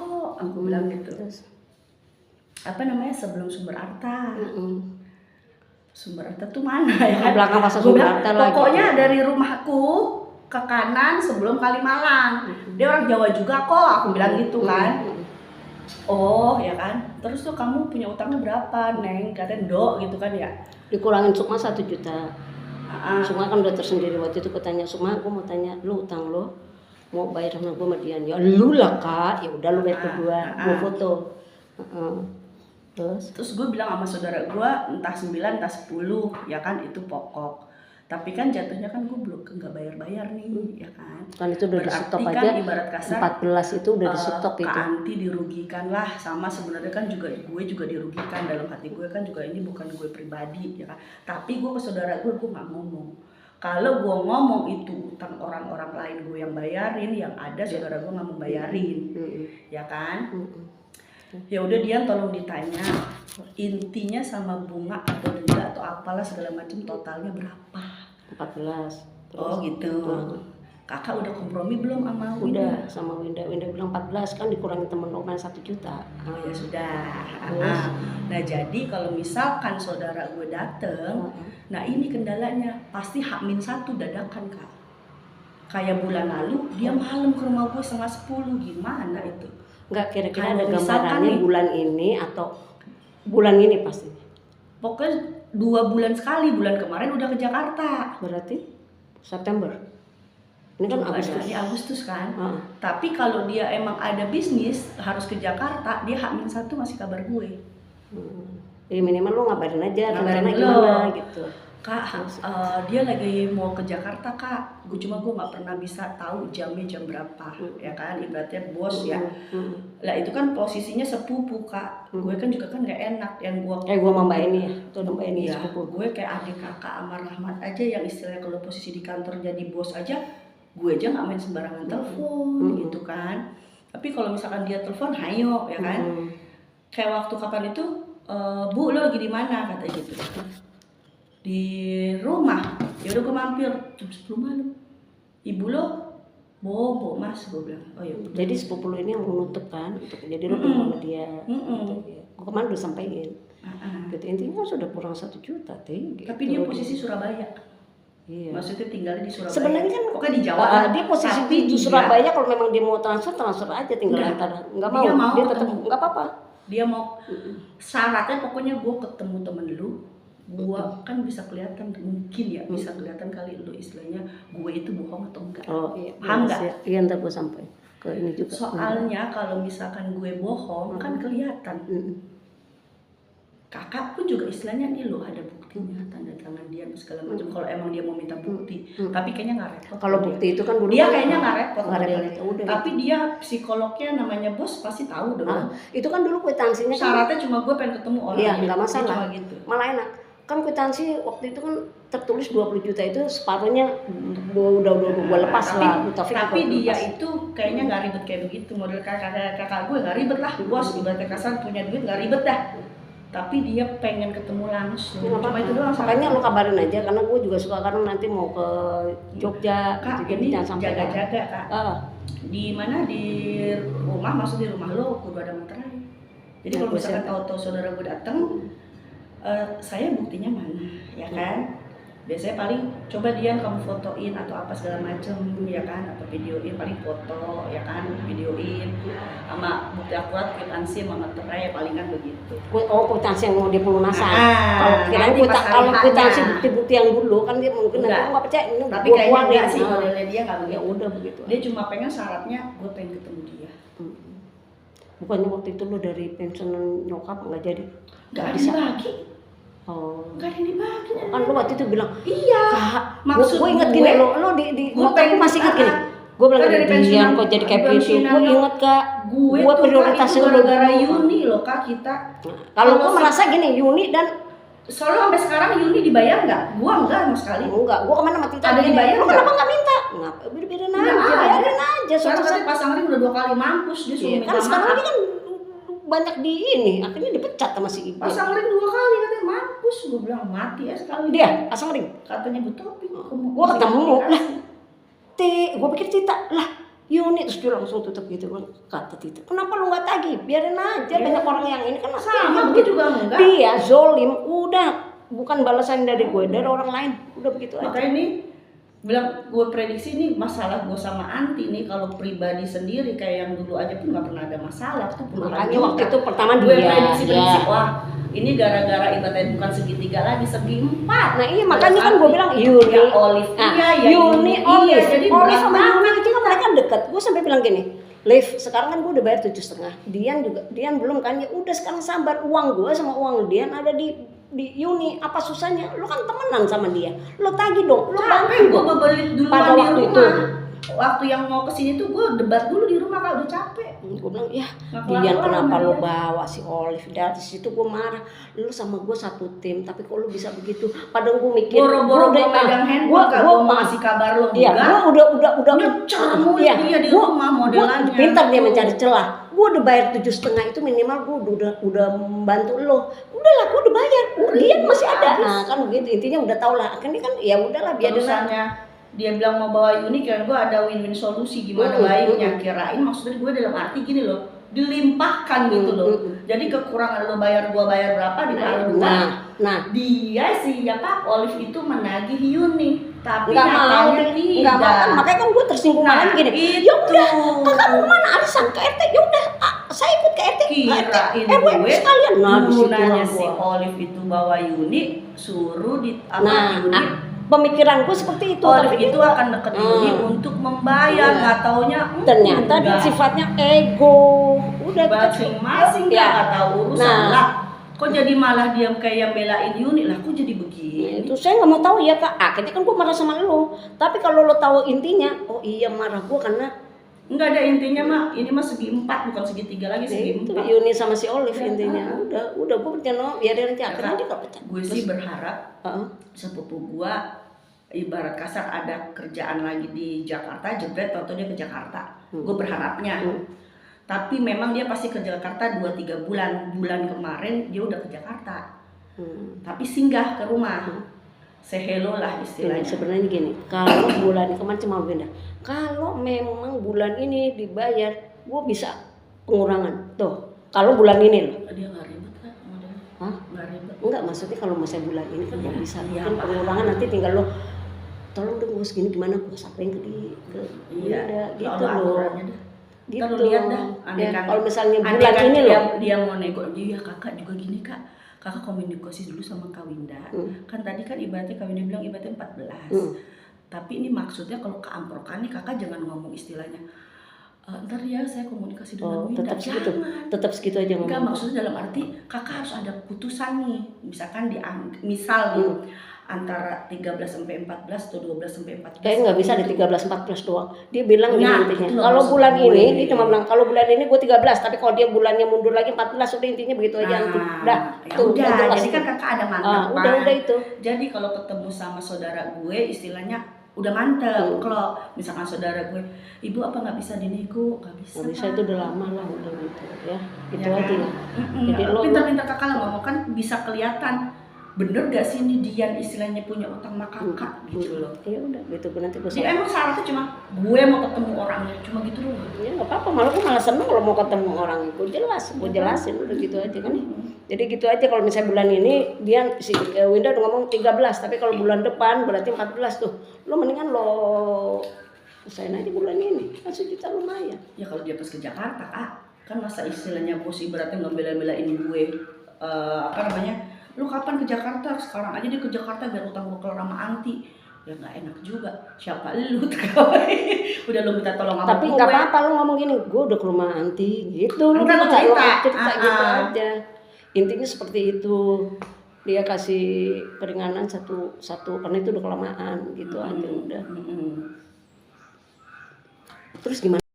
kok, aku bilang gitu. Terus? Apa namanya, sebelum Sumber Arta. Sumber Arta tuh mana ya kan? Belakang pasar Gua Sumber bilang, Arta lagi. pokoknya dari rumahku ke kanan sebelum Kalimalang. Dia orang Jawa juga kok, aku bilang gitu kan. Oh ya kan, terus tuh kamu punya utangnya berapa Neng? Katanya Dok gitu kan ya. Dikurangin Sukma 1 juta. Sukma kan udah tersendiri. Waktu itu aku tanya Sukma, aku mau tanya lu utang lo mau bayar sama gue sama Dian. Ya lu lah Kak, ya udah lu bayar berdua, gue foto. Terus gue bilang sama saudara gue entah 9 entah 10 ya kan, itu pokok. Tapi kan jatuhnya kan gue belum nggak bayar nih ya kan. Kan itu udah di stop kan aja. Ibarat kasar 14 itu udah di stop itu. Kak Anti dirugikan lah, sama sebenarnya kan juga gue juga dirugikan dalam hati gue kan juga ini bukan gue pribadi ya kan. Tapi gue ke saudara gue nggak ngomong. Kalau gue ngomong itu utang orang-orang lain gue yang bayarin, yang ada saudara gue nggak mau bayarin, ya kan. Ya udah Dian tolong ditanya intinya sama bunga atau denda atau apalah segala macam totalnya berapa? 14. Oh gitu. Kakak udah kompromi belum sama Winda? Udah sama Winda. Winda bilang 14 kan dikurangi temen Roman 1 juta. Oh ya sudah. Nah jadi kalau misalkan saudara gue dateng, nah ini kendalanya pasti H-1 dadakan Kak. Kayak bulan lalu dia malam ke rumah gue 9:30, gimana itu? Enggak, kira-kira Kalau ada misalkan gambarannya nih, bulan ini atau bulan ini pasti. Pokoknya 2 bulan sekali, bulan kemarin udah ke Jakarta. Berarti September. Ini kan Agustus. Di Agustus kan. Tapi kalau dia emang ada bisnis harus ke Jakarta, dia H-1 masih kabar gue. Jadi minimal lo ngabarin aja Ngabarin gimana gitu. Kak, dia lagi mau ke Jakarta Kak. Gue nggak pernah bisa tahu jamnya jam berapa, ya kan? Ibaratnya bos ya. Lah itu kan posisinya sepupu Kak. Gue kan juga kan nggak enak yang gue. Gue sama Mbak ini ya, tuh Mbak ini ya, sepupu. Gue kayak adik kakak sama Rahmat aja yang istilahnya kalau posisi di kantor jadi bos aja, gue aja nggak main sembarangan telepon gitu kan. Tapi kalau misalkan dia telepon, hayo ya kan. Kayak waktu kapan itu, Bu lo lagi di mana kata gitu. Di rumah, ya udah gue mampir jam 10 malam. Ibu lo bobo Mas, gue bilang. Oh ya. Jadi sepupu lo ini yang menutup kan, jadi lo ketemu sama dia. Gue kemarin udah sampein. Gitu intinya sudah kurang 1 juta gitu. Tapi dia posisi Surabaya. Iya. Maksudnya tinggalnya di Surabaya. Sebenarnya kan pokoknya di Jawa. Dia posisi di Surabaya, kalau memang dia mau transfer aja tinggal antara. Nggak mau. Dia tetap nggak apa-apa. Dia mau syaratnya pokoknya gue ketemu temen lu. Gua kan bisa kelihatan mungkin ya bisa kelihatan kali lu istilahnya gue itu bohong atau enggak. Oh iya. Paham enggak? Iya ntar gue sampai ke ini juga. Soalnya kalau misalkan gue bohong kan kelihatan. Kakak pun juga istilahnya nih lo ada buktinya, tanda tangan dia segala macam. Kalau emang dia mau minta bukti, tapi kayaknya nggak repot. Kalau bukti itu kan dulu dia kayaknya nggak repot. Tapi dia psikolognya namanya bos pasti tahu dong. Itu kan dulu kwitansinya. Syaratnya cuma gue pengen ketemu orang. Iya nggak masalah. Gitu. Malah enak. Kan kwitansi waktu itu kan tertulis 20 juta itu separuhnya udah gue lepas lah. Tapi dia itu kayaknya nggak ribet kayak begitu. Model kakak gue nggak ribet lah. Bos ibaratnya kasar punya duit nggak ribet dah. Tapi dia pengen ketemu langsung. Cuma itu doang. Makanya lo kabarin aja karena gue juga suka kadang nanti mau ke Jogja. Kak ini jaga-jaga Kak. Di mana di rumah, maksud di rumah lo kudu ada materai. Jadi kalau misalkan tahu saudara gue datang, saya buktinya mana, ya kan? Biasanya paling coba Dian kamu fotoin atau apa segala macem, ya kan? Atau videoin, paling foto, ya kan? Videoin sama bukti akurat kwitansi sama materai paling kan begitu. Oh kwitansi yang mau dia pelunasan. Kalau kwitansi bukti-bukti yang dulu kan dia mungkin nanti nggak percaya ini. Tapi kayaknya enggak sih modelnya dia nggak begitu. Ya udah begitu. Dia cuma pengen syaratnya gue pengen ketemu dia. Bukannya waktu itu lo dari pensiun nyokap nggak jadi? Nggak bisa lagi. Oh. Gak ada yang dibagi. Kan lu waktu itu bilang, iya. Maksud gue inget gini, lo di gue masih inget gini. Gue bilang dari pensiun kok jadi kayak gitu. Gue inget Kak. Gue prioritasnya gara-gara Yuni loh Kak kita. Kalau gue merasa gini, Yuni dan soalnya sampai sekarang Yuni dibayar nggak? Gue enggak sama sekali. Enggak, gue kemana sama Tita. Ada dibayar lo kenapa nggak minta? Ngapa? Biarin aja, biarin aja. Soalnya pasang ring udah 2 kali mampus dia suruh minta maaf. Kan sekarang ini kan banyak di ini, akhirnya dipecat sama si ibu. Pasang ring 2 kali katanya mampus, gue bilang mati ya sekali. Dia pasang ring, katanya betul. Gue ketemu lah, gue pikir Tita lah, Yuni, terus dia langsung tutup gitu. Kata Tita, kenapa lu nggak tagih? Biarin aja, banyak orang yang ini kan sama gue juga enggak. Dia zolim, udah bukan balasan dari gue, dari orang lain, udah begitu aja. Makanya ini bilang gue prediksi nih masalah gue sama Anti nih kalau pribadi sendiri kayak yang dulu aja pun nggak pernah ada masalah tuh. Makanya waktu itu pertama gue dia, prediksi wah ini gara-gara ibaratnya bukan segitiga lagi, segi 4. Nah iya makanya kan gue bilang Yuni, ya Olive, Yuni, Olive, jadi Olive sama Yuni itu kan mereka dekat. Gue sampai bilang gini, Liv, sekarang kan gue udah bayar 7,5. Dian belum kan, ya udah sekarang sabar, uang gue sama uang Dian ada di Yuni, apa susahnya? Lu kan temenan sama dia, lu tagih dong, lu bantu gue bebelit dulu pada waktu itu. Waktu yang mau kesini tuh gue debat dulu di rumah kalau udah capek. Gue bilang ya Dian kenapa lo bawa si Olive, dari situ gue marah, lu sama gue satu tim tapi kok lu bisa begitu. Padahal gue mikir boro-boro gue megang handphone gue mau kasih kabar lo. Iya, gue udah nyecer mulu dia di rumah modelannya. Pintar dia mencari celah. Gue udah bayar 7,5 itu minimal, gue udah membantu lo. Udahlah, gue udah bayar, dia masih ada. Nah kan begitu, intinya udah tau lah. Akhirnya kan ya udahlah biarin aja. Dia bilang mau bawa Yuni, kira gue ada win-win solusi gimana baiknya. Kirain maksudnya gue dalam arti gini loh, dilimpahkan gitu loh. Jadi kekurangan lo bayar, gue bayar berapa ditaruh dua. Nah dia sih Olive itu menagih Yuni, tapi nyatanya tidak. Makanya kan gue tersinggung lagi gini. Ya udah, kakak mau mana arisan ke RT? Ya udah, saya ikut ke RT. Kirain gue sekalian. gunanya si Olive itu bawa Yuni, suruh di Yuni. Pemikiranku seperti itu. Olive itu akan deket Yuni untuk membayar, nggak taunya ternyata dia sifatnya ego. Udah masing-masing nggak tahu urusan lah. Kok jadi malah diam kayak yang belain Yuni lah? Kok jadi begini? Itu saya nggak mau tahu ya kak. Akhirnya kan gue marah sama lo. Tapi kalau lo tahu intinya, oh iya marah gue karena nggak ada intinya mah. Ini mah segi 4 bukan segitiga lagi, segi 4. Yuni sama si Olive intinya. Udah gue bercanda biarin aja. Akhirnya dia kalau gue sih berharap sepupu gue ibarat kasar ada kerjaan lagi di Jakarta, jebret atau dia ke Jakarta. Gue berharapnya. Tapi memang dia pasti ke Jakarta 2-3 bulan. Bulan kemarin dia udah ke Jakarta. Tapi singgah ke rumah. Say hello lah istilahnya. Sebenarnya gini, kalau bulan kemarin cuma beda. Kalau memang bulan ini dibayar, gue bisa pengurangan. Tuh, kalau bulan ini loh. Dia nggak ribet kan modelnya? Hah? Nggak ribet. Enggak, maksudnya kalau masa bulan ini kan nggak bisa. Kan pengurangan nanti tinggal lo. Tolong dong gue segini gimana gue sampein ke iya gitu loh. Gitu. Kita lihat dah. Kalau misalnya bulan ini loh dia mau nego, iya kakak juga gini kak. Kakak komunikasi dulu sama Kak Winda. Kan tadi kan ibaratnya Kak Winda bilang ibaratnya 14. Tapi ini maksudnya kalau keamprokan nih kakak jangan ngomong istilahnya. Ntar ya saya komunikasi dengan Winda. Tetap segitu aja ngomong. Enggak, maksudnya dalam arti kakak harus ada putusan nih. Misalkan misal nih. Antara 13 sampai 14 atau 12 sampai 14. Kayaknya nggak bisa di 13-14 doang. Dia bilang intinya. Kalau bulan ini dia cuma bilang kalau bulan ini gue 13, tapi kalau dia bulannya mundur lagi 14 udah intinya begitu aja nanti. Jadi kan kakak ada mantap. Udah itu. Jadi kalau ketemu sama saudara gue istilahnya udah mantep. Kalau misalkan saudara gue, ibu apa nggak bisa dinego? Nggak bisa. Nggak bisa, itu udah lama lah udah gitu ya. Itu aja. Jadi lo pintar-pintar kakak lah ngomong kan bisa kelihatan. Bener gak sih ini Dian istilahnya punya utang sama kakak gitu loh. Ya udah gitu nanti gue. Dia emang syaratnya cuma gue mau ketemu orangnya cuma gitu doang. Ya nggak apa-apa, gue malah seneng kalau mau ketemu orangnya. Gue jelasin udah gitu aja kan. Jadi gitu aja kalau misalnya bulan ini dia si Winda udah ngomong 13, tapi kalau bulan depan berarti 14 tuh. Lo mendingan lo usahain aja bulan ini, kan 1 juta lumayan. Ya kalau dia pas ke Jakarta kan masa istilahnya bos ibaratnya ngebela-belain gue lu kapan ke Jakarta? Sekarang aja dia ke Jakarta biar utang gue keluar sama Anti. Ya nggak enak juga. Siapa lu udah lu minta tolong sama gue. Tapi nggak apa-apa lu ngomong gini, gue udah ke rumah Anti gitu. Lu cerita gitu aja. Intinya seperti itu. Dia kasih keringanan satu karena itu udah kelamaan gitu aja udah. Terus gimana?